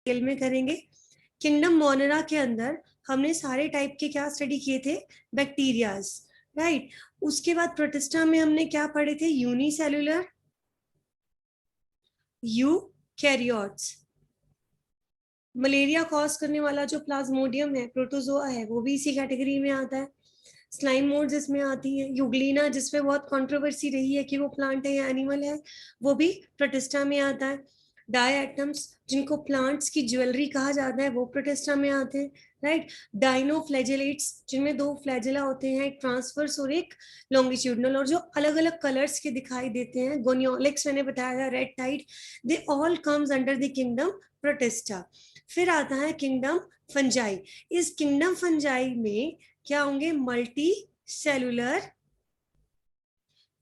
Detail में करेंगे। Kingdom Monera के अंदर हमने सारे टाइप के क्या स्टडी किए थे, बैक्टीरियाज, राइट। उसके बाद प्रोटिस्टा में हमने क्या पढ़े थे, यूनिसेलुलर, यूकैरियोट्स। मलेरिया कॉज करने वाला जो प्लाज्मोडियम है, प्रोटोजोआ है, वो भी इसी कैटेगरी में आता है। स्लाइम मोड्स इसमें आती है। यूग्लिना, जिसपे बहुत कंट्रोवर्सी रही है कि वो प्लांट है या एनिमल है, वो भी प्रोटिस्टा में आता है। डाई एटम्स, जिनको प्लांट्स की ज्वेलरी कहा जाता है, वो प्रोटिस्टा में आते हैं, राइट। डाइनोफ्लैजेलेट्स, जिनमें दो फ्लैजेला होते हैं, एक ट्रांसवर्स और एक लॉन्गिट्यूडनल, और जो अलग अलग कलर्स के दिखाई देते हैं, गोनियोलिक्स मैंने बताया था, red tide, they all comes under the kingdom protista. फिर आता है किंगडम फंजाई। इस किंगडम फंजाई में क्या होंगे, मल्टी सेलुलर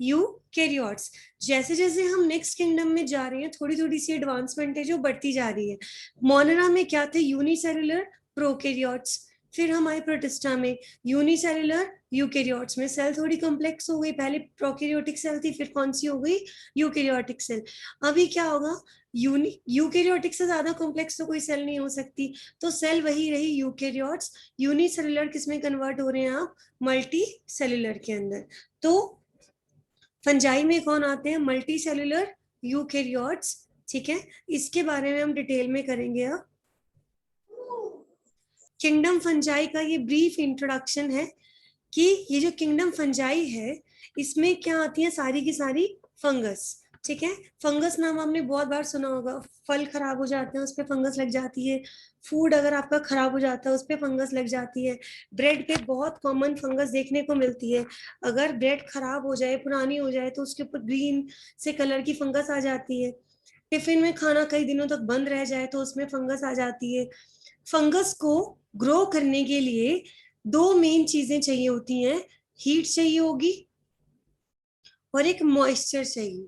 यूकैरियोट्स। जैसे जैसे हम नेक्स्ट किंगडम में जा रहे हैं, थोड़ी थोड़ी सी एडवांसमेंट है जो बढ़ती जा रही है। मोनेरा में क्या थे, यूनिसेलुलर प्रोकैरियोट्स। फिर हम आए प्रोटिस्टा में, यूनिसेलुलर यूकैरियोट्स में सेल थोड़ी कॉम्प्लेक्स हो गई, पहले प्रोकैरियोटिक सेल थी, फिर कौन सी हो गई, यूकैरियोटिक सेल। अभी क्या होगा, यूकैरियोटिक से ज्यादा कॉम्प्लेक्स तो कोई सेल नहीं हो सकती, तो सेल वही रही यूकैरियोट्स। यूनिसेलुलर किस में कन्वर्ट हो रहे हैं आप, मल्टी सेलुलर के अंदर। तो फंजाई में कौन आते हैं, मल्टी सेलुलर यूकैरियोट्स, ठीक है। इसके बारे में हम डिटेल में करेंगे अब। किंगडम फंजाई का ये ब्रीफ इंट्रोडक्शन है कि ये जो किंगडम फंजाई है, इसमें क्या आती है, सारी की सारी फंगस, ठीक है। फंगस नाम आपने बहुत बार सुना होगा, फल खराब हो जाते हैं उस पर फंगस लग जाती है, फूड अगर आपका खराब हो जाता है उस पर फंगस लग जाती है, ब्रेड पे बहुत कॉमन फंगस देखने को मिलती है। अगर ब्रेड खराब हो जाए, पुरानी हो जाए, तो उसके ऊपर ग्रीन से कलर की फंगस आ जाती है। टिफिन में खाना कई दिनों तक बंद रह जाए तो उसमें फंगस आ जाती है। फंगस को ग्रो करने के लिए दो मेन चीजें चाहिए होती हैं, हीट चाहिए होगी और एक मॉइस्चर चाहिए,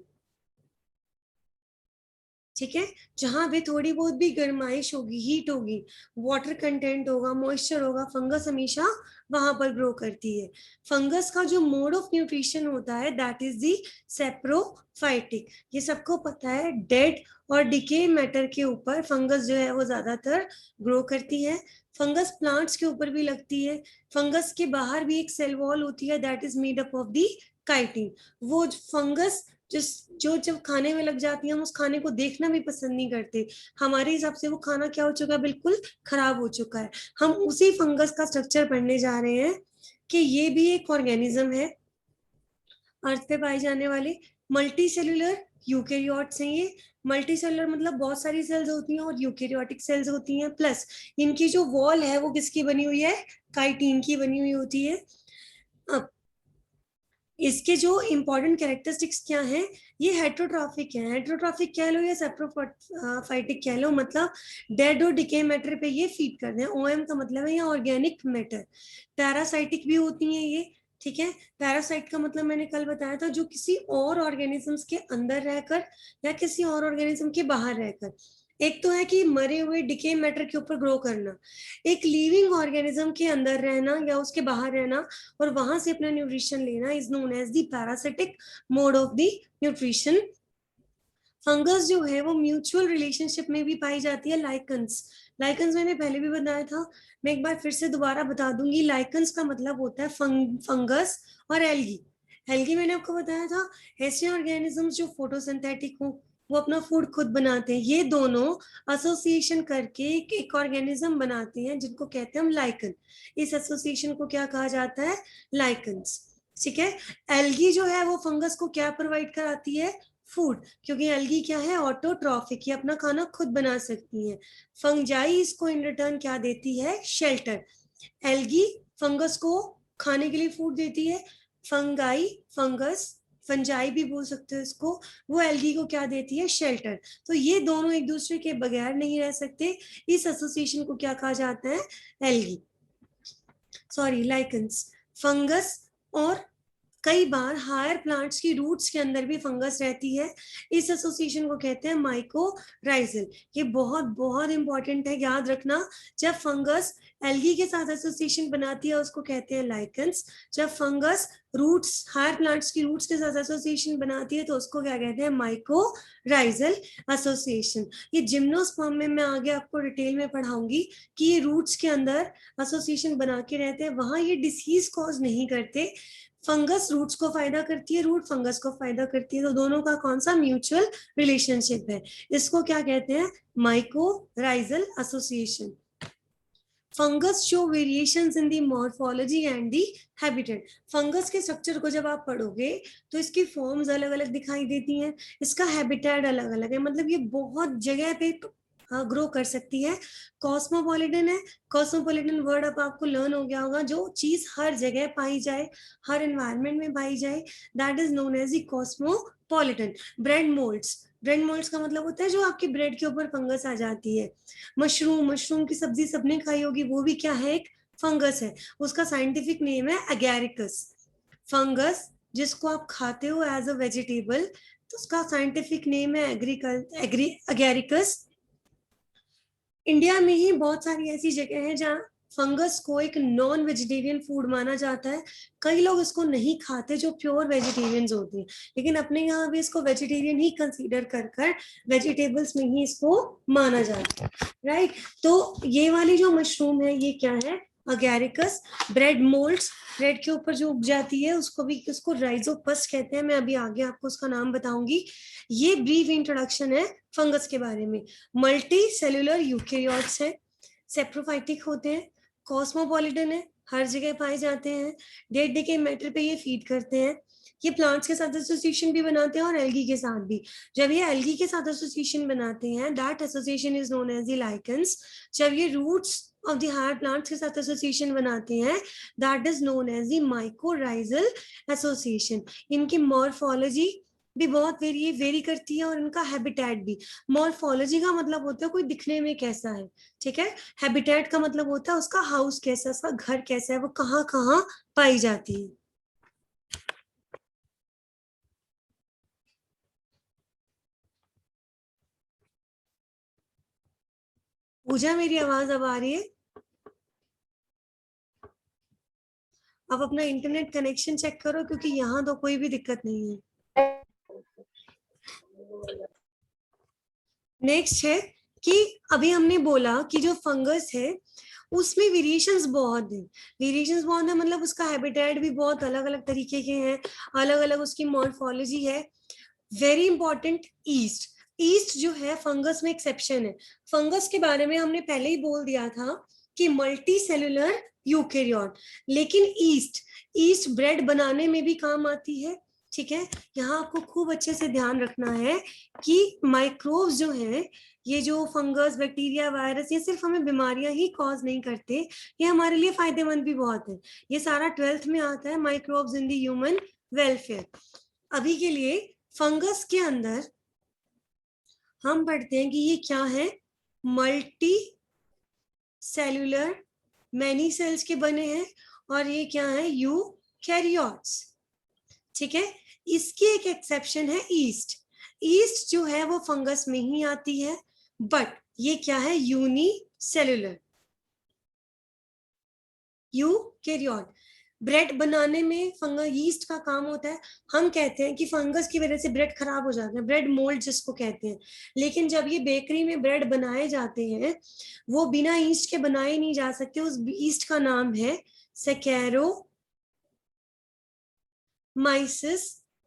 ठीक है। जहां भी थोड़ी बहुत भी गर्माइश होगी, हीट होगी, वाटर कंटेंट होगा, मॉइस्चर होगा, फंगस हमेशा वहां पर ग्रो करती है। फंगस का जो मोड ऑफ न्यूट्रिशन होता है, दैट इज दी सेप्रोफाइटिक। ये सबको पता है, डेड और डिके मैटर के ऊपर फंगस जो है वो ज्यादातर ग्रो करती है। फंगस प्लांट्स के ऊपर भी लगती है। फंगस के बाहर भी एक सेल वॉल होती है, that is made up of the chitin. वो फंगस जिस जो जब खाने में लग जाती है, हम उस खाने को देखना भी पसंद नहीं करते। हमारे हिसाब से वो खाना क्या हो चुका है, बिल्कुल खराब हो चुका है। हम उसी फंगस का स्ट्रक्चर पढ़ने जा रहे हैं कि ये भी एक ऑर्गेनिज्म है, अर्थ पे पाए जाने वाले मल्टी सेलुलर यूकैरियोट्स हैं ये। मल्टी सेलुलर मतलब बहुत सारी सेल्स होती हैं, और यूकैरियोटिक सेल्स होती हैं, प्लस इनकी जो वॉल है वो किसकी बनी हुई है, काइटिन की बनी हुई होती है। अब इसके जो इंपॉर्टेंट कैरेक्टरिस्टिक्स क्या हैं, ये हेट्रोट्रॉफिक है। हेट्रोट्रॉफिक कह लो या सेप्रोफाइटिक कह लो, मतलब डेड और डिके मैटर पे ये फीड करते हैं। ओएम का मतलब है ये ऑर्गेनिक मैटर। पैरासाइटिक भी होती हैं ये, ठीक है। पैरासाइट का मतलब मैंने कल बताया था, जो किसी और ऑर्गेनिजम्स के अंदर रहकर या किसी और ऑर्गेनिज्म के बाहर रहकर। एक तो है कि मरे हुए डिके मैटर के ऊपर ग्रो करना, एक लिविंग ऑर्गेनिज्म के अंदर रहना या उसके बाहर रहना और वहां से अपना न्यूट्रिशन लेना is known as the parasitic mode of the nutrition. Fungus जो है वो म्यूचुअल रिलेशनशिप में भी पाई जाती है, लाइकन्स। लाइकन्स मैंने पहले भी बताया था, मैं एक बार फिर से दोबारा बता दूंगी। लाइकन्स का मतलब होता है फंगस और एल्गी। एल्गी मैंने आपको बताया था, ऐसे ऑर्गेनिजम्स जो फोटोसिंथेटिक हो, वो अपना फूड खुद बनाते हैं। ये दोनों एसोसिएशन करके एक ऑर्गेनिज्म बनाते हैं जिनको कहते हैं हम लाइकन। इस एसोसिएशन को क्या कहा जाता है, लाइकन्स, ठीक है। एल्गी जो है वो फंगस को क्या प्रोवाइड कराती है, फूड, क्योंकि एल्गी क्या है, ऑटोट्रॉफिक, ये अपना खाना खुद बना सकती है। फंजाई इसको इन रिटर्न क्या देती है, शेल्टर। एल्गी फंगस को खाने के लिए फूड देती है, फंगाई, फंगस, फंजाई भी बोल सकते हो इसको, वो एल्गी को क्या देती है, शेल्टर। तो ये दोनों एक दूसरे के बगैर नहीं रह सकते। इस एसोसिएशन को क्या कहा जाता है, एल्गी, सॉरी लाइकन्स। फंगस और कई बार हायर प्लांट्स की रूट्स के अंदर भी फंगस रहती है, इस एसोसिएशन को कहते हैं माइकोराइजल। ये बहुत बहुत इंपॉर्टेंट है, याद रखना। जब फंगस एल्गी के साथ एसोसिएशन बनाती है उसको कहते हैं लाइकेंस, जब फंगस रूट्स हायर प्लांट्स की रूट्स के साथ एसोसिएशन बनाती है तो उसको क्या कहते हैं, माइकोराइजल एसोसिएशन। ये जिम्नोस्पर्म में मैं आगे आपको डिटेल में पढ़ाऊंगी कि ये रूट्स के अंदर एसोसिएशन बना के रहते हैं, वहां ये डिसीज कॉज नहीं करते। फंगस रूट्स को फायदा करती है, रूट फंगस को फायदा करती है, तो दोनों का कौन सा म्यूचुअल रिलेशनशिप है, इसको क्या कहते हैं, mycorrhizal association. Fungus show variations in the morphology and the habitat. Fungus के स्ट्रक्चर को जब आप पढ़ोगे तो इसकी फॉर्म्स अलग अलग दिखाई देती हैं, इसका हैबिटेट अलग अलग है, मतलब ये बहुत जगह पे ग्रो कर सकती है। कॉस्मोपॉलिटन है, कॉस्मोपॉलिटन वर्ड अब आपको लर्न हो गया होगा, जो चीज हर जगह पाई जाए, हर एनवायरमेंट में पाई जाए, that is known as the cosmopolitan. Bread moulds, bread moulds का मतलब होता है जो आपके ब्रेड के ऊपर फंगस आ जाती है। मशरूम, मशरूम की सब्जी सबने खाई होगी, वो भी क्या है, एक फंगस है, उसका साइंटिफिक नेम है एगैरिकस। फंगस जिसको आप खाते हो एज अ वेजिटेबल, तो उसका साइंटिफिक नेम है एगैरिकस। इंडिया में ही बहुत सारी ऐसी जगह है जहाँ फंगस को एक नॉन वेजिटेरियन फूड माना जाता है। कई लोग इसको नहीं खाते जो प्योर वेजिटेरियंस होते हैं, लेकिन अपने यहाँ भी इसको वेजिटेरियन ही कंसीडर कर कर वेजिटेबल्स में ही इसको माना जाता है, राइट। तो ये वाली जो मशरूम है ये क्या है, अगैरिकस। ब्रेड मोल्ड्स, ब्रेड के ऊपर जो उग जाती है उसको भी, उसको राइजोपस कहते हैं, मैं अभी आगे आपको उसका नाम बताऊंगी। ये ब्रीफ इंट्रोडक्शन है फंगस के बारे में। मल्टी सेलुलर यूकेरियोट्स है, सेप्रोफाइटिक होते हैं, कॉस्मोपॉलिटन है, हर जगह पाए जाते हैं, डेड डिके मैटर पे ये फीड करते हैं, ये प्लांट्स के साथ एसोसिएशन भी बनाते हैं और एल्गी के साथ भी। जब ये एल्गी के साथ एसोसिएशन बनाते हैं, that association is known as the lichens. जब ये roots of the higher plants के साथ एसोसिएशन बनाते हैं, that is known as the mycorrhizal association. इनकी मॉर्फोलॉजी भी बहुत वेरी करती है और इनका हैबिटेट भी। मॉर्फोलॉजी का मतलब होता है कोई दिखने में कैसा है, ठीक है। हैबिटेट का मतलब होता है उसका हाउस कैसा है, उसका घर कैसा है, वो कहाँ कहाँ पाई जाती है। पूजा, मेरी आवाज अब आ रही है? अब अपना इंटरनेट कनेक्शन चेक करो, क्योंकि यहाँ तो कोई भी दिक्कत नहीं है। नेक्स्ट है कि अभी हमने बोला कि जो फंगस है उसमें वेरिएशंस बहुत है, वेरिएशंस बहुत है मतलब उसका हैबिटेट भी बहुत अलग अलग तरीके के हैं, अलग अलग उसकी मॉर्फोलॉजी है। वेरी इंपॉर्टेंट, ईस्ट, ईस्ट जो है फंगस में एक्सेप्शन है। फंगस के बारे में हमने पहले ही बोल दिया था कि मल्टी सेलुलर यूकेरियोट, लेकिन ईस्ट, ईस्ट ब्रेड बनाने में भी काम आती है, ठीक है। यहाँ आपको खूब अच्छे से ध्यान रखना है कि माइक्रोब्स जो है, ये जो फंगस, बैक्टीरिया, वायरस, ये सिर्फ हमें बीमारियां ही कॉज नहीं करते, ये हमारे लिए फायदेमंद भी बहुत है। ये सारा 12th में आता है, microbes in the human welfare. अभी के लिए फंगस के अंदर हम पढ़ते हैं कि ये क्या है, मल्टी सेलुलर, मैनी सेल्स के बने हैं, और ये क्या है, यूकैरियोट्स, ठीक है। इसकी एक एक्सेप्शन है ईस्ट, ईस्ट जो है वो फंगस में ही आती है, बट ये क्या है, यूनिसेलुलर, यूकैरियोट। ब्रेड बनाने में फंगस, यीस्ट का काम होता है। हम कहते हैं कि फंगस की वजह से ब्रेड खराब हो जाता है, ब्रेड मोल्ड जिसको कहते हैं, लेकिन जब ये बेकरी में ब्रेड बनाए जाते हैं वो बिना ईस्ट के बनाए नहीं जा सकते, उस ईस्ट का नाम है सैकेरोमाइसिस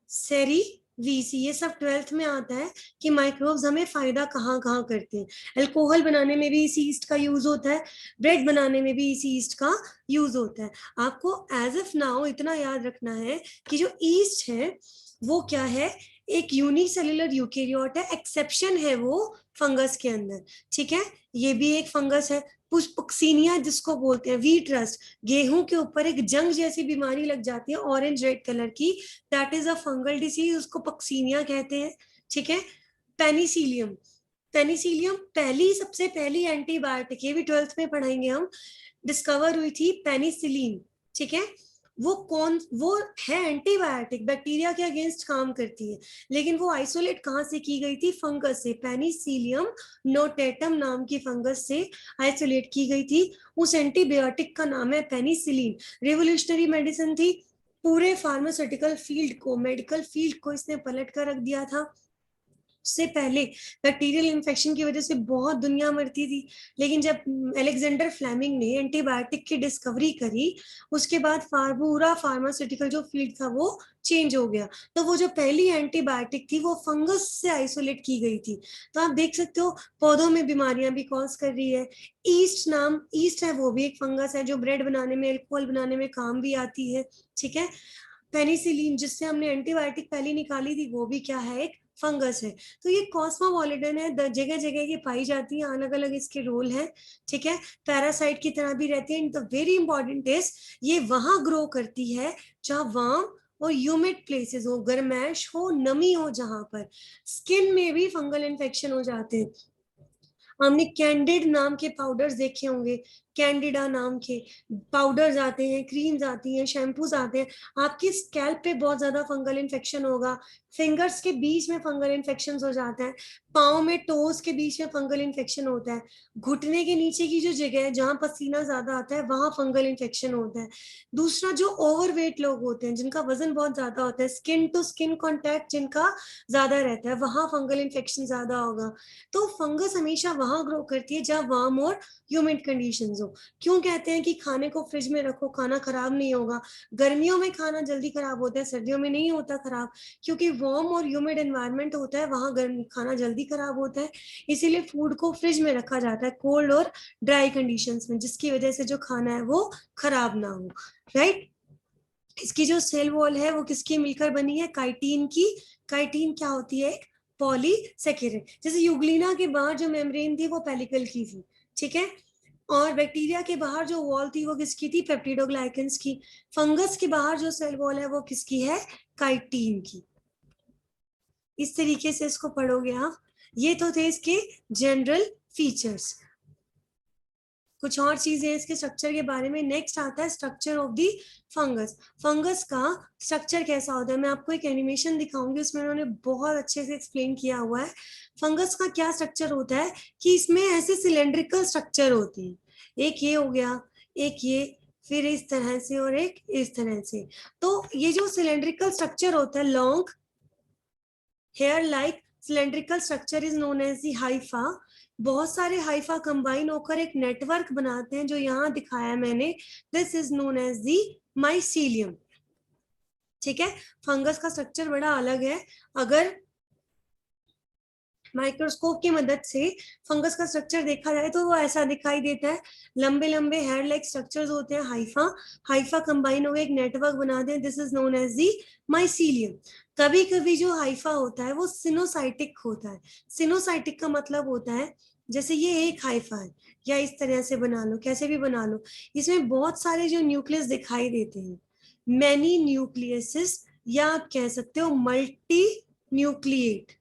सेरीवीसी। ये सब 12th में आता है कि माइक्रोब्स हमें फायदा कहाँ कहाँ करते हैं। अल्कोहल बनाने में भी इसी ईस्ट का यूज होता है, ब्रेड बनाने में भी इसी ईस्ट का यूज होता है। आपको एज ऑफ नाउ इतना याद रखना है कि जो ईस्ट है वो क्या है, एक यूनिसेलुलर यूकेरियोट है, एक्सेप्शन है वो फंगस के अंदर, ठीक है। ये भी एक फंगस है। पुष्पक्सीनिया जिसको बोलते हैं, व्हीट रस्ट, गेहूं के ऊपर एक जंग जैसी बीमारी लग जाती है ऑरेंज रेड कलर की, that is a fungal disease, उसको पक्सीनिया कहते हैं, ठीक है। पेनिसिलियम, पेनिसिलियम पहली, सबसे पहली एंटीबायोटिक, ये भी 12th में पढ़ाएंगे हम, डिस्कवर हुई थी पेनिसिलिन, ठीक है। वो है एंटीबायोटिक, बैक्टीरिया के अगेंस्ट काम करती है, लेकिन वो आइसोलेट कहाँ से की गई थी? फंगस से, पेनिसिलियम नोटेटम नाम की फंगस से आइसोलेट की गई थी। उस एंटीबायोटिक का नाम है पेनिसिलिन। रिवोल्यूशनरी मेडिसिन थी, पूरे फार्मास्यूटिकल फील्ड को, मेडिकल फील्ड को इसने पलट कर रख दिया था। उससे पहले बैक्टीरियल इन्फेक्शन की वजह से बहुत दुनिया मरती थी, लेकिन जब अलेक्जेंडर फ्लेमिंग ने एंटीबायोटिक की डिस्कवरी करी, उसके बाद पूरा फार्मास्यूटिकल जो फील्ड था वो चेंज हो गया। तो वो जो पहली एंटीबायोटिक थी वो फंगस से आइसोलेट की गई थी। तो आप देख सकते हो पौधों में बीमारियां भी कॉज कर रही है। ईस्ट है, वो भी एक फंगस है जो ब्रेड बनाने में, अल्कोहल बनाने में काम भी आती है। ठीक है, पेनिसिलिन जिससे हमने एंटीबायोटिक पहली निकाली थी, वो भी क्या है? एक फंगस है। तो ये कॉस्मोपॉलिटन है, जगह जगह ये पाई जाती है, अलग अलग इसके रोल हैं। ठीक है, पैरासाइट की तरह भी रहती है। द वेरी इंपॉर्टेंट इज ये वहां ग्रो करती है जहां वार्म और ह्यूमिड प्लेसेस हो, गर्मैश हो, नमी हो, जहां पर स्किन में भी फंगल इन्फेक्शन हो जाते हैं। हमने कैंडिड नाम के पाउडर्स देखे होंगे, कैंडिडा नाम के पाउडर्स आते हैं, क्रीम्स आती हैं, शैम्पूज आते हैं। आपकी स्कैल्प पे बहुत ज्यादा फंगल इन्फेक्शन होगा, फिंगर्स के बीच में फंगल इन्फेक्शन हो जाता है, पाँव में टोज के बीच में फंगल इन्फेक्शन होता है, घुटने के नीचे की जो जगह है जहां पसीना ज्यादा आता है वहां फंगल इन्फेक्शन होता है। दूसरा, जो ओवरवेट लोग होते हैं, जिनका वजन बहुत ज्यादा होता है, स्किन टू स्किन कॉन्टैक्ट जिनका ज्यादा रहता है, वहां फंगल इन्फेक्शन ज्यादा होगा। तो फंगस हमेशा वहां ग्रो करती है जहां वार्म और ह्यूमिड कंडीशंस हो। क्यों कहते हैं कि खाने को फ्रिज में रखो, खाना खराब नहीं होगा? गर्मियों में खाना जल्दी खराब होता है, सर्दियों में नहीं होता खराब, क्योंकि वार्म और ह्यूमिड एनवायरनमेंट होता है, वहां गर्म खाना जल्दी खराब होता है। इसीलिए फूड को फ्रिज में रखा जाता है, कोल्ड और ड्राई कंडीशंस में, जिसकी वजह से जो खाना है वो खराब ना हो। राइट, इसकी जो सेल वॉल है वो किसकी मिलकर बनी है? काइटिन की। काइटिन क्या होती है? एक पॉलीसेकेराइड। जैसे यूग्लिना के बाहर जो मेम्ब्रेन थी वो पेलिकल की थी। ठीक है, और बैक्टीरिया के बाहर जो वॉल थी वो किसकी थी? पेप्टिडोग्लाइकेंस की। फंगस के बाहर जो सेल वॉल है वो किसकी है? काइटिन की। इस तरीके से इसको पढ़ोगे आप। ये तो थे इसके जनरल फीचर्स। कुछ और चीजें इसके स्ट्रक्चर के बारे में। नेक्स्ट आता है structure of the fungus. Fungus का स्ट्रक्चर कैसा होता है, मैं आपको एक एनिमेशन दिखाऊंगी, उसमें उन्होंने बहुत अच्छे से एक्सप्लेन किया हुआ है। फंगस का क्या स्ट्रक्चर होता है कि इसमें ऐसे सिलेंड्रिकल स्ट्रक्चर होती है, एक ये हो गया, एक ये, फिर इस तरह से और एक इस तरह से। तो ये जो सिलेंड्रिकल स्ट्रक्चर होता है, long hair like cylindrical structure is known as the hypha. बहुत सारे हाइफा कंबाइन होकर एक नेटवर्क बनाते हैं जो यहाँ दिखाया मैंने, this is known as the mycelium. ठीक है, फंगस का स्ट्रक्चर बड़ा अलग है। अगर माइक्रोस्कोप की मदद से फंगस का स्ट्रक्चर देखा जाए तो वो ऐसा दिखाई देता है, लंबे लंबे हेयर लाइक स्ट्रक्चर्स होते हैं, हाइफा। हाइफा कंबाइन हो गए एक नेटवर्क बनाते हैं, this is known as the mycelium. कभी कभी जो हाइफा होता है वो सिनोसाइटिक होता है। सिनोसाइटिक का मतलब होता है, जैसे ये एक हाइफा है, या इस तरह से बना लो, कैसे भी बना लो, इसमें बहुत सारे जो न्यूक्लियस दिखाई देते हैं, मैनी न्यूक्लियसिस, या आप कह सकते हो मल्टी न्यूक्लिएट।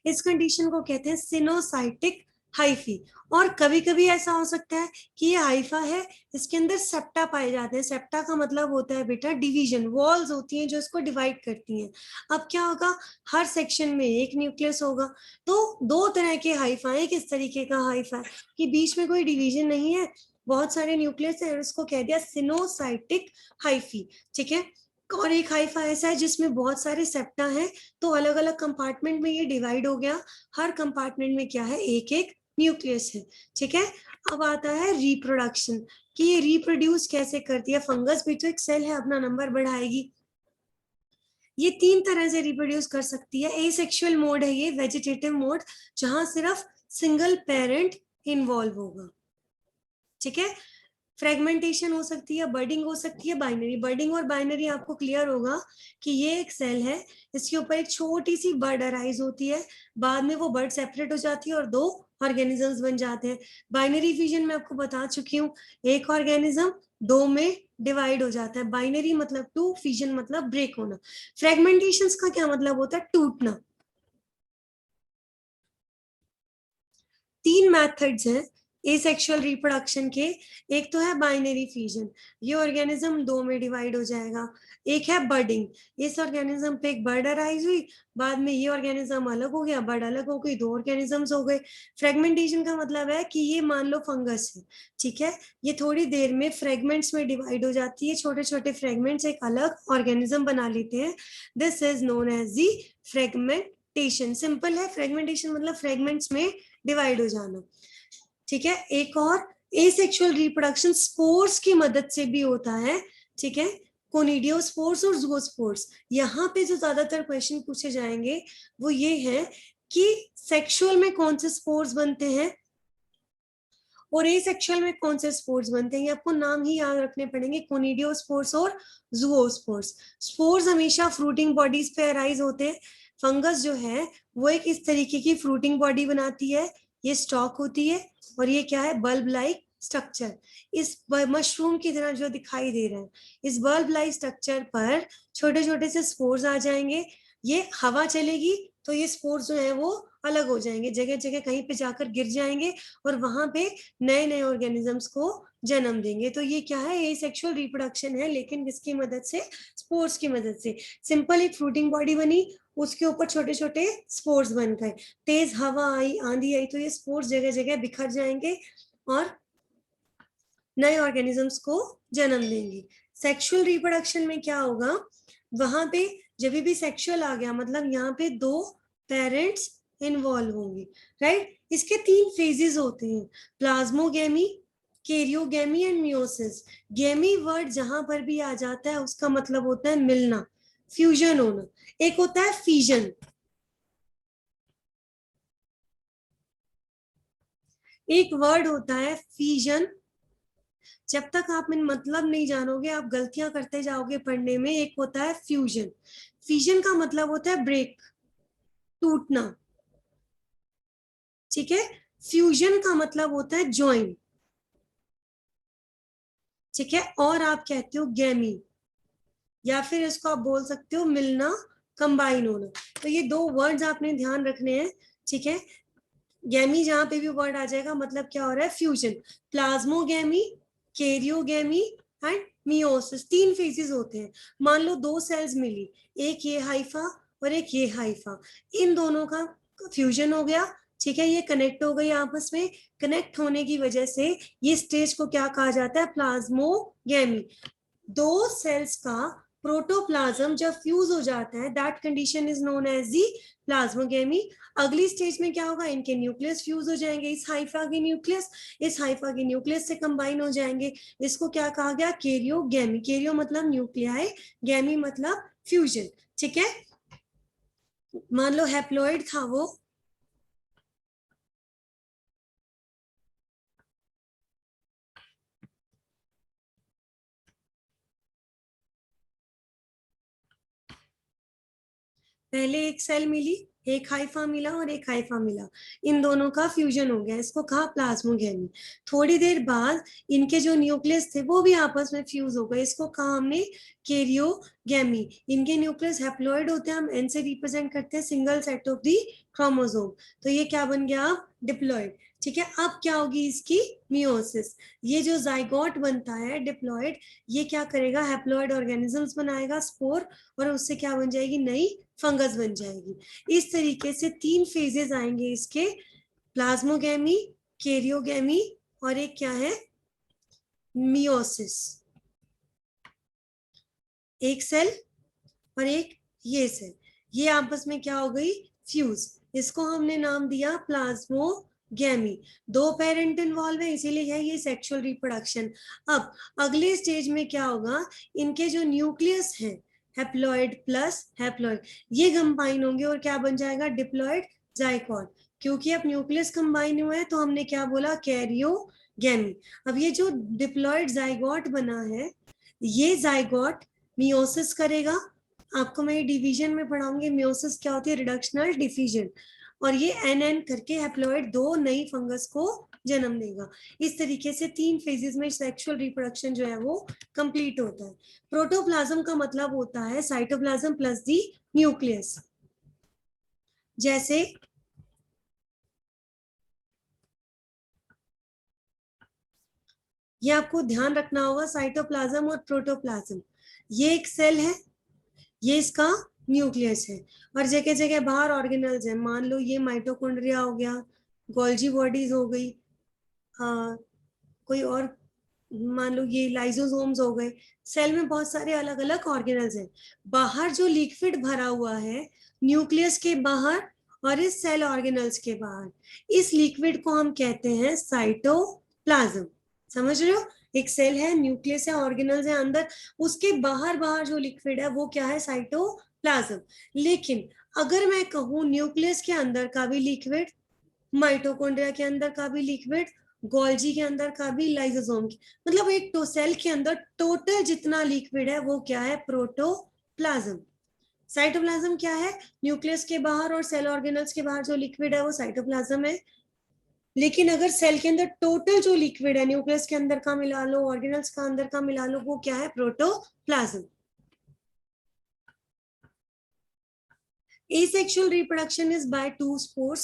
इस कंडीशन को कहते हैं सिनोसाइटिक हाइफी। और कभी कभी ऐसा हो सकता है कि ये हाइफा है, इसके अंदर सेप्टा पाए जाते हैं। सेप्टा का मतलब होता है बेटा डिवीजन, वॉल्स होती हैं जो इसको डिवाइड करती हैं। अब क्या होगा, हर सेक्शन में एक न्यूक्लियस होगा। तो दो तरह के हाइफा है, किस तरीके का हाइफा है कि बीच में कोई डिवीजन नहीं है, बहुत सारे न्यूक्लियस है, उसको कह दिया सिनोसाइटिक हाइफी। ठीक है, और एक हाइफा ऐसा है जिसमें बहुत सारे सेप्टा हैं, तो अलग अलग कंपार्टमेंट में ये डिवाइड हो गया, हर कंपार्टमेंट में क्या है? एक एक न्यूक्लियस है। ठीक है, अब आता है रिप्रोडक्शन, कि ये रिप्रोड्यूस कैसे करती है। फंगस भी तो एक सेल है, अपना नंबर बढ़ाएगी। ये तीन तरह से रिप्रोड्यूस कर सकती है। एसेक्सुअल मोड है ये, वेजिटेटिव मोड, जहां सिर्फ सिंगल पेरेंट इन्वॉल्व होगा। ठीक है, फ्रेगमेंटेशन हो सकती है, बर्डिंग हो सकती है, बाइनरी। बर्डिंग और बाइनरी आपको क्लियर होगा कि ये एक सेल है, इसके ऊपर एक छोटी सी बर्ड अराइज होती है, बाद में वो बर्ड सेपरेट हो जाती है और दो ऑर्गेनिजम्स बन जाते हैं। बाइनरी फिजन मैं आपको बता चुकी हूँ, एक ऑर्गेनिज्म दो में डिवाइड हो जाता है। बाइनरी मतलब टू, फिजन मतलब ब्रेक होना। फ्रेगमेंटेशन का क्या मतलब होता है? टूटना। तीन मेथड्स हैं एसेक्सुअल रिप्रोडक्शन के, एक तो है बाइनरी फ्यूजन, ये ऑर्गेनिज्म दो में डिवाइड हो जाएगा। एक है बर्डिंग, इस ऑर्गेनिज्म पे एक बर्ड अराइज हुई, बाद में ये ऑर्गेनिज्म अलग हो गया, बर्ड अलग हो गई, दो ऑर्गेनिजम्स हो गए। फ्रेगमेंटेशन का मतलब है कि ये मान लो फंगस है, ठीक है, ये थोड़ी देर में फ्रेगमेंट्स में डिवाइड हो जाती है, छोटे छोटे फ्रेगमेंट्स एक अलग ऑर्गेनिज्म बना लेते हैं। This is known as the fragmentation. Simple है, फ्रेगमेंटेशन मतलब फ्रेगमेंट्स में डिवाइड हो जाना, ठीक है। एक और एसेक्सुअल रिप्रोडक्शन स्पोर्स की मदद से भी होता है, ठीक है, कोनिडियोस्पोर्स और ज़ूगोस्पोर्स। यहाँ पे जो ज्यादातर क्वेश्चन पूछे जाएंगे वो ये है कि सेक्सुअल में कौन से स्पोर्स बनते हैं और एसेक्सुअल में कौन से स्पोर्स बनते हैं, ये आपको नाम ही याद रखने पड़ेंगे, कोनिडियोस्पोर्स और ज़ूगोस्पोर्स। स्पोर्स हमेशा फ्रूटिंग बॉडीज पे अराइज होते हैं। फंगस जो है वो एक इस तरीके की फ्रूटिंग बॉडी बनाती है, ये स्टॉक होती है, और ये क्या है, बल्ब लाइक स्ट्रक्चर। इस मशरूम की तरह जो दिखाई दे रहे हैं, इस बल्ब लाइक स्ट्रक्चर पर छोटे छोटे से स्पोर्स आ जाएंगे, ये हवा चलेगी तो ये स्पोर्स जो है वो अलग हो जाएंगे, जगह जगह कहीं पे जाकर गिर जाएंगे और वहां पे नए नए ऑर्गेनिजम्स को जन्म देंगे। तो ये क्या है, ये सेक्सुअल रिप्रोडक्शन है, लेकिन किसकी मदद से, स्पोर्स की मदद से। सिंपल एक फ्रूटिंग बॉडी बनी, उसके ऊपर छोटे छोटे स्पोर्स बन गए, तेज हवा आई, आंधी आई, तो ये स्पोर्स जगह जगह बिखर जाएंगे और नए ऑर्गेनिजम्स को जन्म देंगे। सेक्सुअल रिप्रोडक्शन में क्या होगा, वहां पे जब भी सेक्सुअल आ गया मतलब यहाँ पे दो पेरेंट्स इन्वॉल्व होंगे, राइट। इसके तीन फेजेस होते हैं, प्लाज्मोगेमी, कैरियोगेमी एंड मियोसिस। गेमी वर्ड जहां पर भी आ जाता है उसका मतलब होता है मिलना, फ्यूजन होना। एक होता है फीजन, एक वर्ड होता है फीजन। जब तक आप इन मतलब नहीं जानोगे आप गलतियां करते जाओगे पढ़ने में। एक होता है फ्यूजन, फ्यूजन का मतलब होता है ब्रेक, टूटना, ठीक है। फ्यूजन का मतलब होता है ज्वाइन, ठीक है। और आप कहते हो गैमी, या फिर इसको आप बोल सकते हो मिलना, कंबाइन होना। तो ये दो वर्ड्स आपने ध्यान रखने हैं, ठीक है। गैमी जहां पे भी वर्ड आ जाएगा मतलब क्या हो रहा है, fusion. Plasmogamy, karyogamy and meiosis, तीन फेजेस होते हैं। मान लो दो सेल्स मिली, एक ये हाइफा और एक ये हाइफा, इन दोनों का फ्यूजन हो गया, ठीक है, ये कनेक्ट हो गई आपस में। कनेक्ट होने की वजह से ये स्टेज को क्या कहा जाता है, प्लाज्मोगैमी। दो सेल्स का प्रोटोप्लाज्म जब फ्यूज हो जाता है, that condition is known as the plasmogamy. अगली स्टेज में क्या होगा, इनके न्यूक्लियस फ्यूज हो जाएंगे, इस हाइफा के न्यूक्लियस इस हाइफा के न्यूक्लियस से कंबाइन हो जाएंगे। इसको क्या कहा गया, कैरियोगेमी। कैरियो मतलब न्यूक्लियाई, गैमी मतलब फ्यूजन, ठीक है। मान लो हैप्लॉइड था वो, पहले एक सेल मिली, एक हाइफा मिला और एक हाइफा मिला, इन दोनों का फ्यूजन हो गया, इसको कहा प्लाज्मोगेमी। थोड़ी देर बाद इनके जो न्यूक्लियस थे वो भी आपस में फ्यूज हो गए, इसको कहा हमने कैरियोगेमी। इनके न्यूक्लियस हैप्लॉइड होते हैं, हम एन से रिप्रेजेंट करते हैं, single set of the chromosome. तो ये क्या बन गया, अब डिप्लॉइड, ठीक है। अब क्या होगी इसकी मियोसिस। ये जो जाइगोट बनता है डिप्लॉइड, ये क्या करेगा, हैप्लॉइड ऑर्गेनिजम्स बनाएगा, स्पोर, और उससे क्या बन जाएगी, नई फंगस बन जाएगी। इस तरीके से तीन फेजेस आएंगे इसके, प्लाज्मोगेमी, कैरियोगेमी और एक क्या है, मियोसिस। एक सेल और एक ये सेल, ये आपस में क्या हो गई, फ्यूज। इसको हमने नाम दिया प्लाज्मोगेमी। दो पेरेंट इन्वॉल्व है इसीलिए है ये सेक्सुअल रिप्रोडक्शन। अब अगले स्टेज में क्या होगा, इनके जो न्यूक्लियस है, हैप्लॉइड प्लस हैप्लॉइड, ये कंबाइन होंगे और क्या बन जाएगा, डिप्लॉइड जाइगोट। क्योंकि अब न्यूक्लियस कंबाइन हुआ है तो हमने क्या बोला, कैरियोगेमी। अब ये जो डिप्लॉइड जाइगोट बना है, ये जाइगोट मियोसिस करेगा। आपको मैं ये डिवीजन में पढ़ाऊंगी, मियोसिस क्या होती है, रिडक्शनल डिफिजन। और ये एन एन करके हैप्लॉइड दो नई फंगस को जन्म देगा। इस तरीके से तीन फेजेस में सेक्सुअल रिप्रोडक्शन जो है वो कंप्लीट होता है। प्रोटोप्लाज्म का मतलब होता है साइटोप्लाज्म प्लस दी न्यूक्लियस। जैसे ये आपको ध्यान रखना होगा, साइटोप्लाज्म और प्रोटोप्लाज्म। ये एक सेल है, ये इसका न्यूक्लियस है, और जगह जगह बाहर ऑर्गेनल्स है। मान लो ये माइटोकॉन्ड्रिया हो गया, गोल्जी बॉडीज हो गई, कोई और, मान लो ये लाइसोसोम्स हो गए। सेल में बहुत सारे अलग अलग ऑर्गेनल्स हैं। बाहर जो लिक्विड भरा हुआ है न्यूक्लियस के बाहर और इस सेल ऑर्गेनल्स के बाहर, इस लिक्विड को हम कहते हैं साइटोप्लाज्म। समझ रहे हो? एक सेल है, न्यूक्लियस है, ऑर्गेनल्स है अंदर, उसके बाहर बाहर जो लिक्विड है वो क्या है? साइटोप्लाज्म। लेकिन अगर मैं कहूं न्यूक्लियस के अंदर का भी लिक्विड, माइटोकॉन्ड्रिया के अंदर का भी लिक्विड, गोल्जी के अंदर का भी, लाइसोसोम की, मतलब एक तो सेल के अंदर टोटल जितना लिक्विड है वो क्या है? प्रोटोप्लाज्म। साइटोप्लाज्म क्या है? न्यूक्लियस के बाहर और सेल ऑर्गेनल्स के बाहर जो लिक्विड है वो साइटोप्लाज्म है। लेकिन अगर सेल के अंदर टोटल जो लिक्विड है, न्यूक्लियस के अंदर का मिला लो, ऑर्गेनल्स का अंदर का मिला लो, वो क्या है? Protoplasm. Asexual reproduction is by two spores,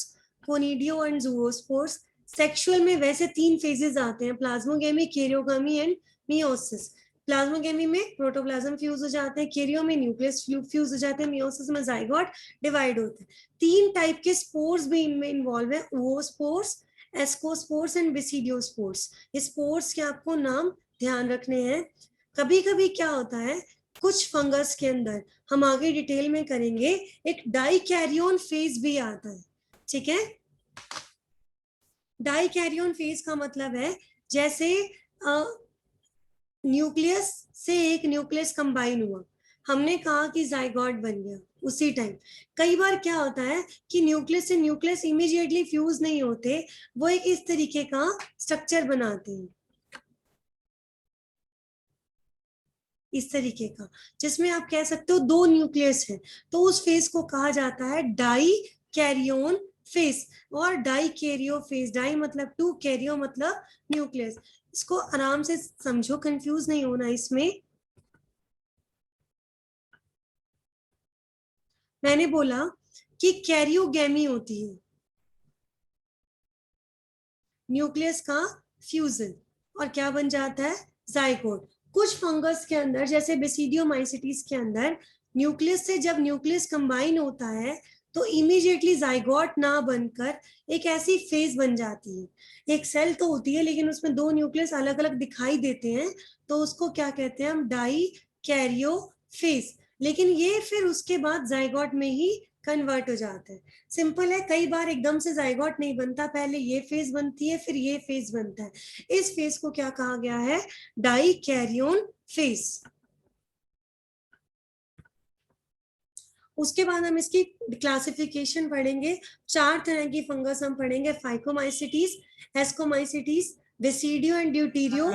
conidio and zoospores. Sexual में वैसे 3 फेजेस आते हैं, प्लाज्मोगेमी, कैरियोगामी एंड मियोसिस। प्लाज्मोगेमी में प्रोटोप्लाज्म फ्यूज हो जाते हैं, कैरियो में न्यूक्लियस फ्यूज हो जाते हैं, मियोसिस में जाइगोट डिवाइड होते हैं। 3 टाइप के स्पोर्स भी इनमें इन्वॉल्व है, ओवोस्पोर्स, एस्कोस्पोर्स एंड बेसिडियोस्पोर्स। ये स्पोर्स के आपको नाम ध्यान रखने हैं। कभी कभी क्या होता है, कुछ फंगस के अंदर, हम आगे डिटेल में करेंगे, एक डाइकैरियोन फेज भी आता है। ठीक है? डाइकैरियोन फेज का मतलब है जैसे न्यूक्लियस से एक न्यूक्लियस कंबाइन हुआ, हमने कहा कि जाइगोट बन गया, उसी टाइम कई बार क्या होता है कि न्यूक्लियस से न्यूक्लियस इमीडिएटली फ्यूज नहीं होते, वो एक इस तरीके का स्ट्रक्चर बनाते हैं, इस तरीके का, जिसमें आप कह सकते हो 2 न्यूक्लियस है, तो उस फेज को कहा जाता है डाई कैरियोन फेज और डाई कैरियो फेज। डाई मतलब 2, कैरियो मतलब न्यूक्लियस। इसको आराम से समझो, कंफ्यूज नहीं होना इसमें। मैंने बोला कि कैरियोगेमी होती है, न्यूक्लियस का फ्यूजन, और क्या बन जाता है? जाइगोट। कुछ फंगस के अंदर जैसे बेसिडियोमाइसिटीज के अंदर न्यूक्लियस से जब न्यूक्लियस कंबाइन होता है तो इमीडिएटली जाइगोट ना बनकर एक ऐसी फेज बन जाती है। एक सेल तो होती है लेकिन उसमें 2 न्यूक्लियस अलग अलग दिखाई देते हैं, तो उसको क्या कहते हैं हम? Dikaryophase. लेकिन ये फिर उसके बाद जाइगोट में ही कन्वर्ट हो जाता है। सिंपल है, कई बार एकदम से जाइगोट नहीं बनता, पहले ये फेज बनती है फिर ये फेज बनता है। इस फेज को क्या कहा गया है? Dikaryon phase. उसके बाद हम इसकी क्लासिफिकेशन पढ़ेंगे। 4 तरह की फंगस हम पढ़ेंगे, फाइकोमाइसिटीज, एस्कोमाइसिटीज, बेसिडियो एंड ड्यूटीरियो।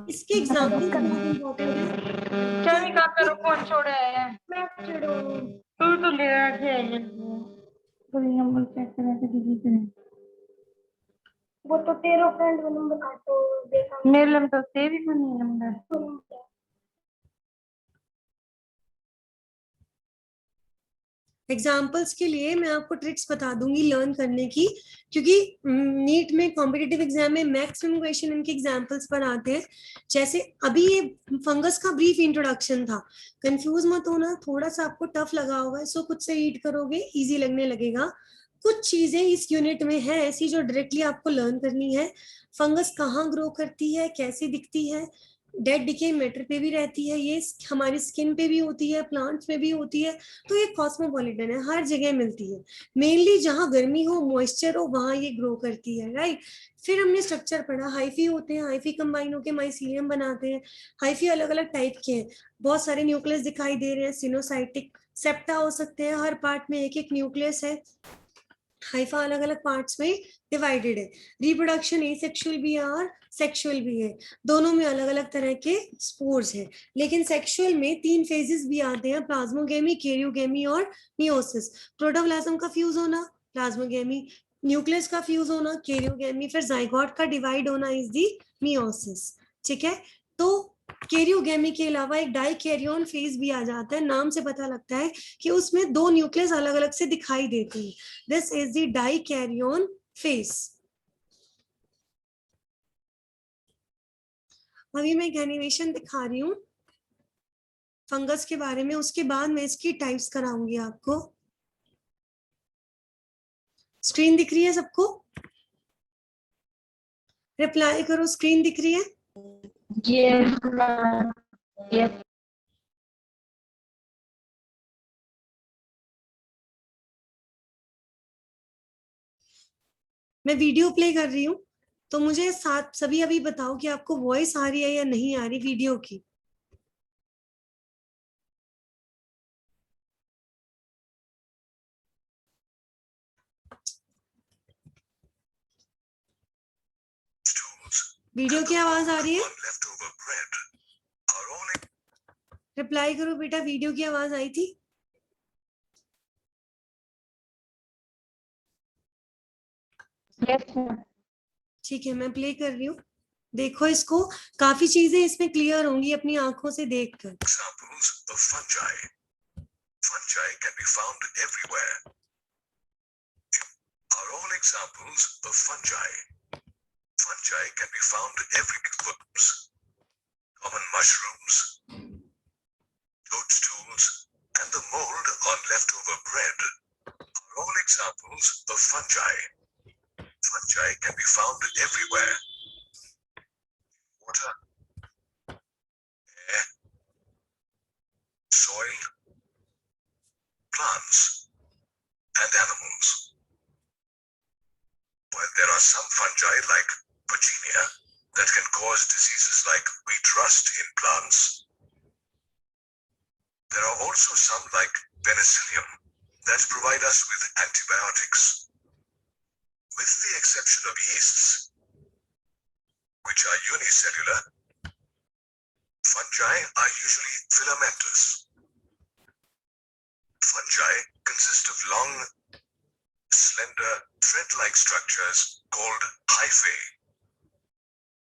इसके एग्जाम्पल बहुत इंपॉर्टेंट है। चल का करो, कौन छोड़ा है? मैं छोड़ो, तू तो ले रहा है। कोई नंबर चेक करने से किसी से वो तो तेरा फ्रेंड का नंबर काटो देखा, मेरे लिए तो सेव ही नहीं नंबर। एग्जाम्पल्स के लिए मैं आपको ट्रिक्स बता दूंगी लर्न करने की, क्योंकि नीट में कॉम्पिटिटिव एग्जाम में मैक्सिमम क्वेश्चन इनके एग्जाम्पल्स पर आते हैं। जैसे अभी ये फंगस का ब्रीफ इंट्रोडक्शन था, कंफ्यूज मत होना, थोड़ा सा आपको टफ लगा होगा, इसको खुद से रीड करोगे इजी लगने लगेगा। कुछ चीजें इस यूनिट में है ऐसी जो डायरेक्टली आपको लर्न करनी है। फंगस कहाँ ग्रो करती है, कैसी दिखती है, डेड डिके मैटर पे भी रहती है, ये हमारी स्किन पे भी होती है, प्लांट्स में भी होती है, तो ये कॉस्मोपॉलिटन है, हर जगह मिलती है। मेनली जहाँ गर्मी हो, मॉइस्चर हो, वहां ये ग्रो करती है, राइट। फिर हमने स्ट्रक्चर पढ़ा, हाइफी होते हैं, हाइफी कंबाइन होकर माइसीलियम बनाते हैं। हाइफी अलग अलग टाइप के हैं, बहुत सारे न्यूक्लियस दिखाई दे रहे हैं, सिनोसाइटिक सेप्टा हो सकते हैं, हर पार्ट में एक एक न्यूक्लियस है। हाइफा अलग अलग पार्ट्स में डिवाइडेड है। रिप्रोडक्शन एसेक्सुअल भी है और सेक्सुअल भी है, दोनों में अलग अलग तरह के स्पोर्स हैं। लेकिन सेक्सुअल में 3 फेजेस भी आते हैं, प्लाज्मोगेमी, कैरियोगेमी और मियोसिस। प्रोटोप्लाज्म का फ्यूज होना, प्लाज्मोगेमी, न्यूक्लियस का फ्यूज होना, कैरियोगेमी, फिर जाइगोट का डिवाइड होना इज दी मियोसिस। ठीक है? तो कैरियोगेमी के अलावा एक डाइकैरियोन फेज भी आ जाता है, नाम से पता लगता है कि उसमें 2 न्यूक्लियस अलग अलग से दिखाई देते हैं। This is the dikaryon phase. अभी मैं एक एनिमेशन दिखा रही हूँ फंगस के बारे में, उसके बाद मैं इसकी टाइप्स कराऊंगी आपको। स्क्रीन दिख रही है सबको? रिप्लाई करो, स्क्रीन दिख रही है? Yes, ma'am. Yes. मैं वीडियो प्ले कर रही हूँ, तो मुझे साथ सभी अभी बताओ कि आपको वॉइस आ रही है या नहीं आ रही वीडियो की। वीडियो की आवाज आ रही है? रिप्लाई करो बेटा, वीडियो की आवाज आई थी? Yes, ma'am. ठीक है, मैं प्ले कर रही हूँ, देखो इसको। काफी चीजें इसमें क्लियर होंगी अपनी आंखों से देखकर। Examples of fungi. Fungi can be found everywhere. Are all examples of fungi. Fungi can be found everywhere. Common mushrooms, toadstools, and the mold on leftover bread are all examples of fungi. Fungi can be found everywhere. Water, air, soil, plants, and animals. While there are some fungi like Virginia that can cause diseases like wheat rust in plants, there are also some like Penicillium that provide us with antibiotics. With the exception of yeasts, which are unicellular, fungi are usually filamentous. Fungi consist of long, slender, thread-like structures called hyphae.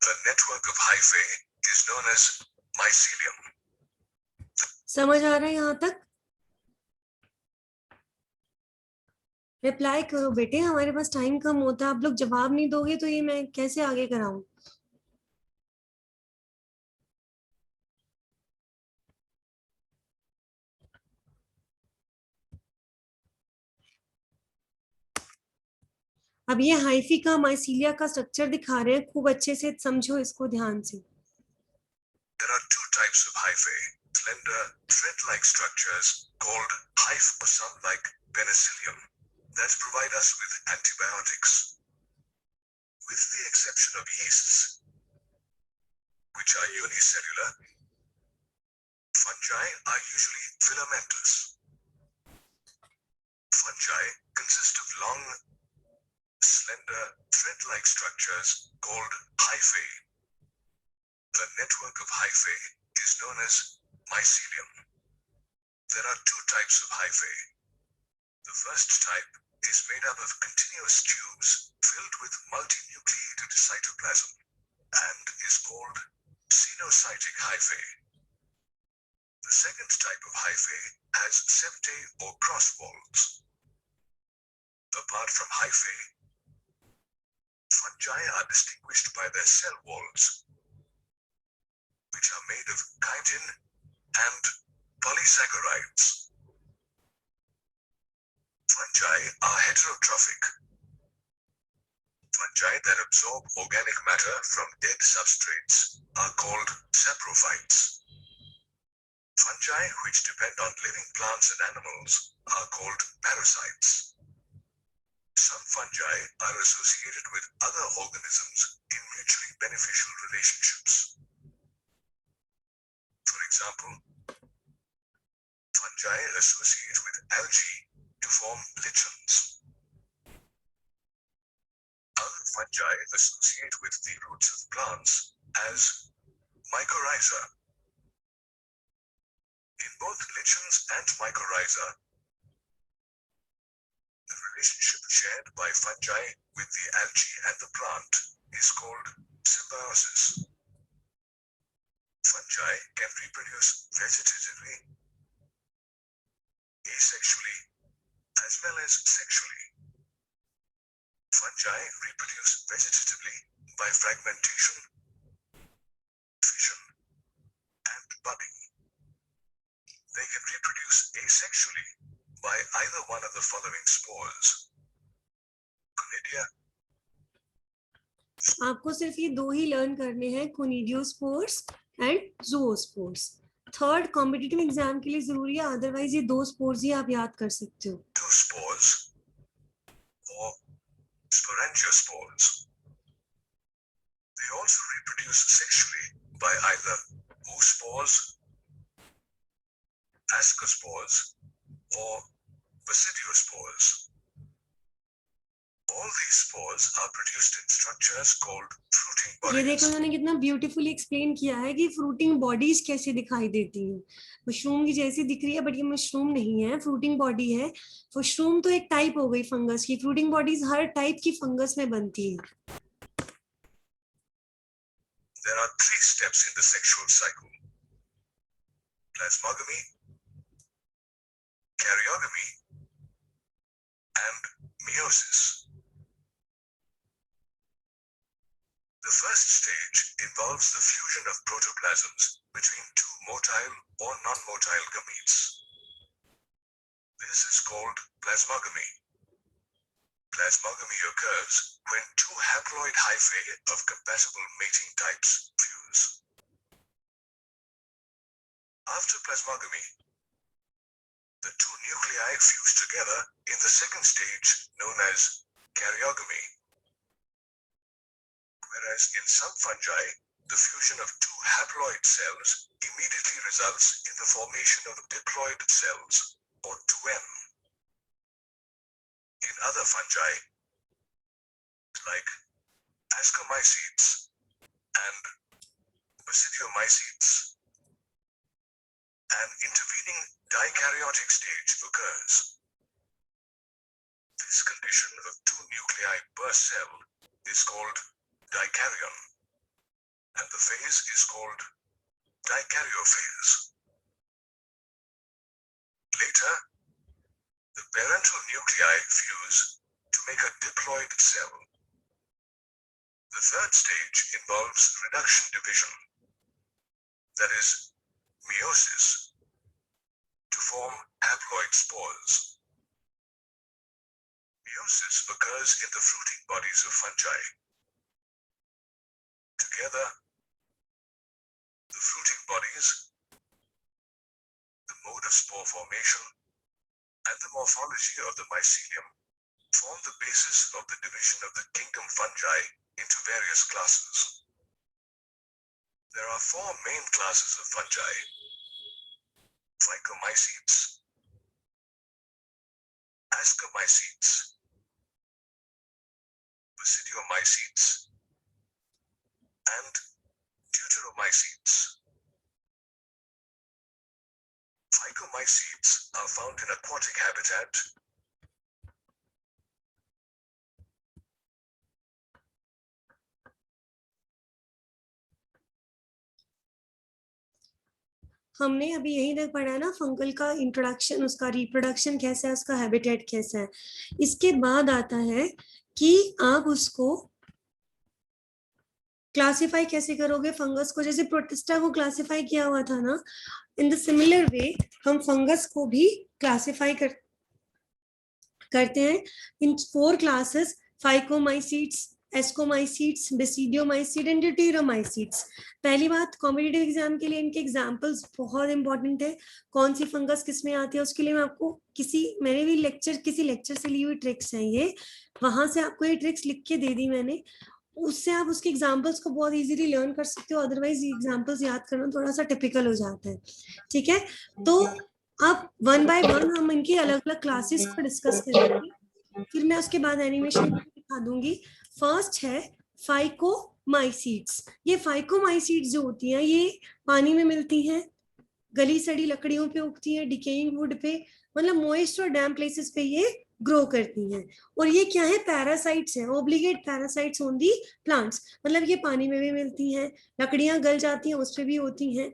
The network of hyphae is known as mycelium. समझ आ रहा है यहाँ तक? Reply करो बेटे, हमारे पास time कम होता है, आप लोग जवाब नहीं दोगे तो ये मैं कैसे आगे कराऊं? अब ये हाइफी का माइसीलिया का स्ट्रक्चर दिखा रहे हैं, खूब अच्छे से समझो इसको ध्यान से। There are two types of hyphae, slender, thread-like structures called hyphae, or some like Penicillium, that provide us with antibiotics. With the exception of yeasts, which are unicellular, fungi are usually filamentous. Fungi consist of long, slender, thread-like structures called hyphae. The network of hyphae is known as mycelium. There are two types of hyphae. The first type is made up of continuous tubes filled with multinucleated cytoplasm and is called cenocytic hyphae. The second type of hyphae has septae or cross walls. Apart from hyphae, fungi are distinguished by their cell walls, which are made of chitin and polysaccharides. Fungi are heterotrophic. Fungi that absorb organic matter from dead substrates are called saprophytes. Fungi which depend on living plants and animals are called parasites. Some fungi are associated with other organisms in mutually beneficial relationships. For example, fungi associate with algae to form lichens. Other fungi associate with the roots of plants as mycorrhiza. In both lichens and mycorrhiza, the relationship shared by fungi with the algae and the plant is called symbiosis. Fungi can reproduce vegetatively, asexually, as well as sexually. Fungi reproduce vegetatively by fragmentation, fission, budding. They can reproduce asexually by either one of the following spores: Conidia. आपको सिर्फ ये दो ही learn करने हैं, conidiospores and ज़ूओस्पोर्स। Third competitive exam के लिए जरूरी है, अदरवाइज ये दो स्पोर्स ही आप याद कर सकते हो। Two spores or sporangiospores. They also reproduce sexually by either oospores, ascospores, or basidiospores. All these spores are produced in structures called fruiting ये देखो bodies. उन्होंने कितना ब्यूटीफुली एक्सप्लेन किया है कि फ्रूटिंग बॉडीज कैसे दिखाई देती हैं। मशरूम की जैसी दिख रही है, बट ये मशरूम नहीं है, फ्रूटिंग बॉडी है। मशरूम तो एक टाइप हो गई फंगस की, फ्रूटिंग बॉडीज हर टाइप की फंगस में बनती है। There are 3 steps in the sexual cycle: plasmogamy, karyogamy, and meiosis. The first stage involves the fusion of protoplasms between 2 motile or non-motile gametes. This is called plasmogamy. Plasmogamy occurs when 2 haploid hyphae of compatible mating types fuse. After plasmogamy, the 2 nuclei fuse together in the second stage known as karyogamy. Whereas in some fungi, the fusion of 2 haploid cells immediately results in the formation of diploid cells, or 2N. In other fungi, like ascomycetes and basidiomycetes, an intervening dikaryotic stage occurs. This condition of 2 nuclei per cell is called dikaryon, and the phase is called dikaryophase. Later, the parental nuclei fuse to make a diploid cell. The third stage involves reduction division, that is, meiosis, to form haploid spores. Meiosis occurs in the fruiting bodies of fungi. Together, the fruiting bodies, the mode of spore formation, and the morphology of the mycelium form the basis of the division of the kingdom fungi into various classes. There are 4 main classes of fungi: Phycomycetes, Ascomycetes, Basidiomycetes, and Deuteromycetes. Phycomycetes are found in aquatic habitat हमने अभी यही तक पढ़ा ना fungal का introduction, उसका reproduction कैसा है, उसका हैबिटेट कैसा है। इसके बाद आता है कि आप उसको क्लासिफाई कैसे करोगे फंगस को। जैसे प्रोटिस्टा को क्लासिफाई किया हुआ था ना, इन द सिमिलर वे हम फंगस को भी क्लासिफाई करते हैं इन 4 क्लासेस: फाइकोमाइसीट्स, एस्कोमाइसीट्स, बेसिडियोमाइसीट एंड ड्यूटेरोमाइसीट्स। पहली बात, कॉम्पिटिटिव एग्जाम के लिए इनके एग्जांपल्स बहुत इंपॉर्टेंट है। कौन सी फंगस किस में आती है उसके लिए मैं आपको मैंने भी किसी लेक्चर से ली हुई ट्रिक्स हैं ये, वहां से आपको ये ट्रिक्स लिख के दे दी मैंने, उससे आप उसके एग्जांपल्स को बहुत इजीली लर्न कर सकते हो। अदरवाइज एग्जांपल्स याद करना थोड़ा सा टिपिकल हो जाता है, ठीक है। तो अब 1 बाय 1 हम इनकी अलग अलग क्लासेस को डिस्कस करेंगे, फिर मैं उसके बाद एनिमेशन दिखा दूंगी। फर्स्ट है फाइकोमाइसीट्स। ये फाइकोमाइसीट्स जो होती हैं ये पानी में मिलती हैं, गली सड़ी लकड़ियों पे उगती हैं, डिकेइंग वुड पे, मतलब मॉइस्ट और डैम प्लेसेस पे ये ग्रो करती हैं। और ये क्या है, पैरासाइट्स हैं, obligate parasites on the plants, मतलब ये पानी में भी मिलती हैं, लकड़ियां गल जाती हैं उस पे भी होती हैं,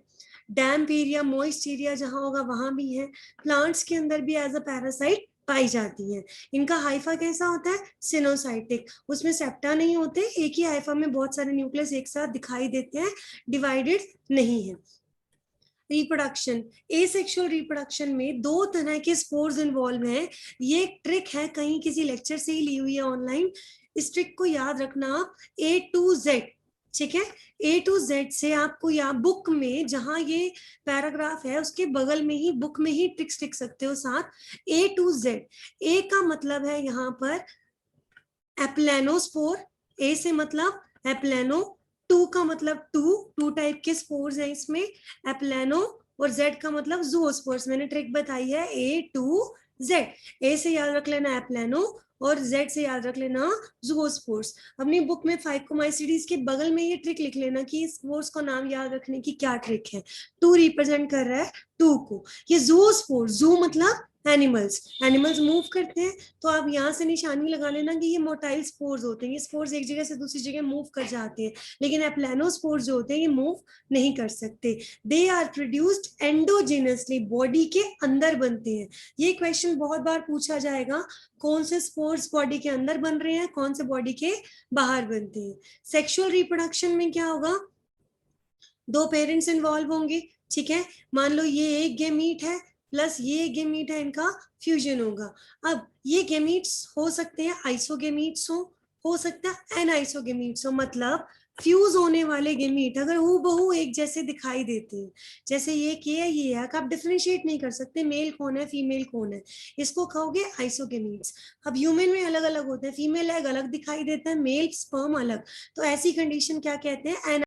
डैम्प एरिया, मॉइस्ट एरिया जहां होगा वहां भी है, प्लांट्स के अंदर भी एज अ पैरासाइट पाई जाती हैं। इनका हाइफा कैसा होता है, सिनोसाइटिक, उसमें सेप्टा नहीं होते, एक ही हाइफा में बहुत सारे न्यूक्लियस एक साथ दिखाई देते हैं, डिवाइडेड नहीं है। रिप्रोडक्शन, एसेक्सुअल रिप्रोडक्शन में 2 तरह के स्पोर्स इन्वॉल्व हैं। ये एक ट्रिक है, कहीं किसी लेक्चर से ही ली हुई है ऑनलाइन। इस ट्रिक को याद रखना आप, A to Z, ठीक है। A to Z से आपको यहाँ बुक में, जहां ये पैराग्राफ है उसके बगल में ही, बुक में ही ट्रिक्स लिख सकते हो साथ। A to Z, A का मतलब है यहाँ पर एप्लेनोस्पोर, ए से मतलब एप्लेनो, टू का मतलब टू टाइप के स्पोर्स हैं इसमें, एप्लेनो, और जेड का मतलब जूओस्पोर्स। मैंने ट्रिक बताई है, ए टू जेड। ए से याद रख लेना एप्लेनो और जेड से याद रख लेना जूओस्पोर्स। अपनी बुक में फाइकोमाइसीडीज के बगल में ये ट्रिक लिख लेना कि इस स्पोर्स को नाम याद रखने की क्या ट्रिक है। टू रिप्रेजेंट कर रहा है टू को। ये जूओस्पोर्स, जू मतलब एनिमल्स, एनिमल्स मूव करते हैं, तो आप यहाँ से निशानी लगा लेना कि ये मोटाइल स्पोर्स होते हैं। ये स्पोर्स एक जगह से दूसरी जगह मूव कर जाते हैं, लेकिन एप्लेनोस्पोर्स जो होते हैं ये मूव नहीं कर सकते। They are produced endogenously, body के अंदर बनते हैं। ये क्वेश्चन बहुत बार पूछा जाएगा, कौन से स्पोर्स बॉडी के अंदर बन रहे हैं, कौन से बॉडी के बाहर बनते हैं। सेक्सुअल रिप्रोडक्शन में क्या होगा, 2 पेरेंट्स इन्वॉल्व होंगे, ठीक है। मान लो ये एक गेमीट है प्लस ये एक गेमीट है, इनका फ्यूजन होगा। अब ये गेमीट्स हो सकते हैं आइसोगेमीट्स हो सकता है एनआइसोगेमीट्स हो। मतलब फ्यूज होने वाले गेमीट अगर हूबहू एक जैसे दिखाई देते हैं, जैसे ये के है ये है, आप डिफरेंशिएट नहीं कर सकते मेल कौन है फीमेल कौन है, इसको कहोगे आइसोगेमीट्स। अब ह्यूमन में अलग अलग होते हैं, फीमेल एग अलग दिखाई देता है, मेल स्पर्म अलग, तो ऐसी कंडीशन क्या कहते हैं,